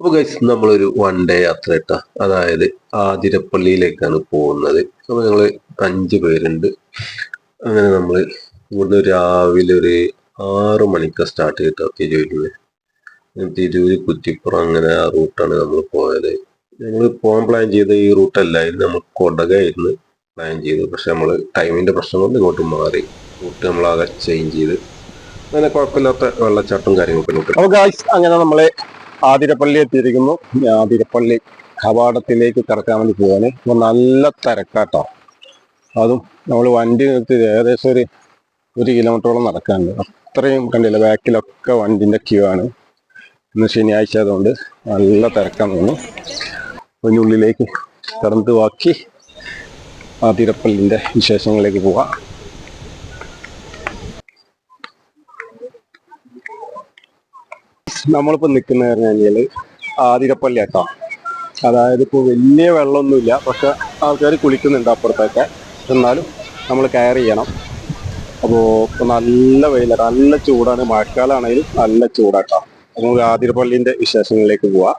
അപ്പോൾ ഗൈസ് നമ്മളൊരു one day യാത്ര ഇട്ടാ, അതായത് ആതിരപ്പള്ളിയിലേക്കാണ് പോകുന്നത്. അപ്പോൾ ഞങ്ങൾ 5 പേരുണ്ട്. അങ്ങനെ നമ്മൾ ഇവിടുന്ന് രാവിലെ ഒരു 6 മണിക്ക് സ്റ്റാർട്ട് ചെയ്തിട്ടാ തിരൂരിൽ. തിരൂര് കുറ്റിപ്പുറം അങ്ങനെ ആ റൂട്ടാണ് നമ്മൾ പോയത്. ഞങ്ങൾ പോകാൻ പ്ലാൻ ചെയ്ത ഈ റൂട്ടല്ലായിരുന്നു, നമ്മൾ കൊടകായിരുന്നു പ്ലാൻ ചെയ്തത്. പക്ഷെ നമ്മൾ ടൈമിന്റെ പ്രശ്നം കൊണ്ട് ഇങ്ങോട്ട് മാറി. റൂട്ട് നമ്മളാകെ ചേഞ്ച് ചെയ്ത് അങ്ങനെ കുഴപ്പമില്ലാത്ത വെള്ളച്ചാട്ടം കാര്യങ്ങളൊക്കെ നോക്കി. അപ്പോൾ ഗായ്സ് അങ്ങനെ നമ്മളെ ആതിരപ്പള്ളി എത്തിയിരിക്കുന്നു. ആതിരപ്പള്ളി കവാടത്തിലേക്ക് കടക്കാൻ വേണ്ടി പോവാണ്. അപ്പോൾ നല്ല തിരക്കാട്ടോ. അതും നമ്മൾ വണ്ടി നിർത്തി ഏകദേശം ഒരു കിലോമീറ്ററോളം നടക്കാനുണ്ട്. അത്രയും കണ്ടില്ല, ബാക്കിലൊക്കെ വണ്ടിന്റെ ക്യൂ ആണ്. ഇന്ന് ശനിയാഴ്ച ആയതുകൊണ്ട് നല്ല തിരക്കാൻ തോന്നുന്നു. അതിനുള്ളിലേക്ക് കടന്ന് ബാക്കി ആതിരപ്പള്ളിന്റെ വിശേഷങ്ങളിലേക്ക് പോവാം. നമ്മളിപ്പോൾ നിൽക്കുന്ന പറഞ്ഞാൽ ആതിരപ്പള്ളി ആട്ടോ. അതായത് ഇപ്പോൾ വലിയ വെള്ളമൊന്നുമില്ല, പക്ഷെ ആൾക്കാർ കുളിക്കുന്നുണ്ട് അപ്പുറത്തൊക്കെ. എന്നാലും നമ്മൾ കെയർ ചെയ്യണം. അപ്പോൾ ഇപ്പോൾ നല്ല വെയിലാണ്, നല്ല ചൂടാണ്. മഴക്കാലമാണെങ്കിലും നല്ല ചൂടാട്ടോ. അപ്പോൾ നമുക്ക് ആതിരപ്പള്ളിൻ്റെ വിശേഷങ്ങളിലേക്ക് പോവാം.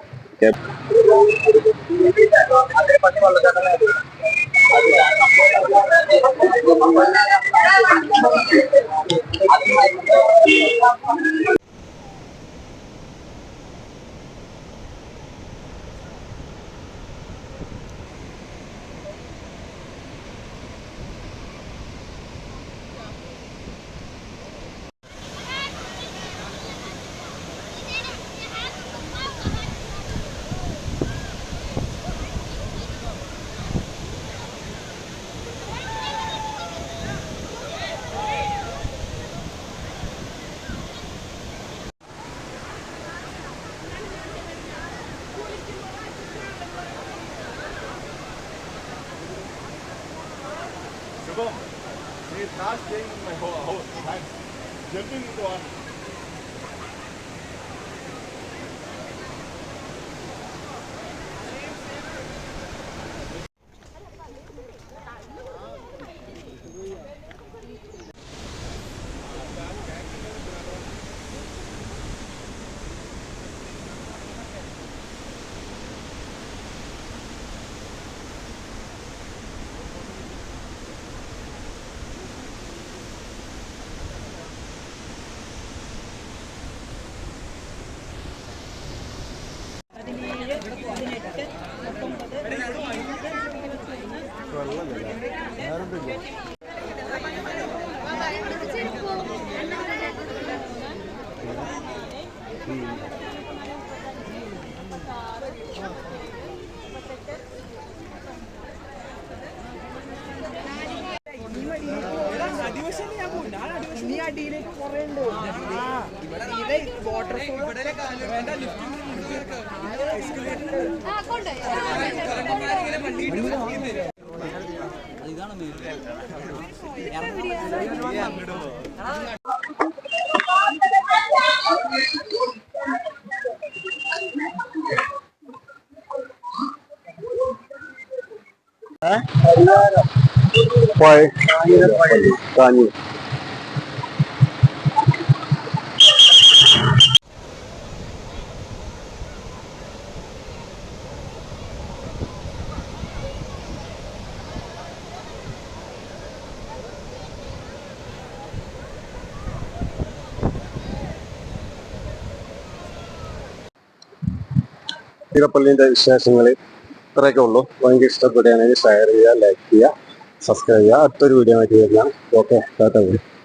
കാഞ്ഞി ആതിരപ്പള്ളിന്റെ വിശേഷങ്ങൾ ഇത്രയൊക്കെ ഉള്ളൂ. ഭയങ്കര ഇഷ്ടപ്പെടുകയാണെങ്കിൽ ഷെയർ ചെയ്യുക, ലൈക്ക് ചെയ്യുക, സബ്സ്ക്രൈബ് ചെയ്യുക. അടുത്തൊരു വീഡിയോ ആയിട്ട് വരുന്നതാണ്. ഓക്കെ, ടാറ്റ.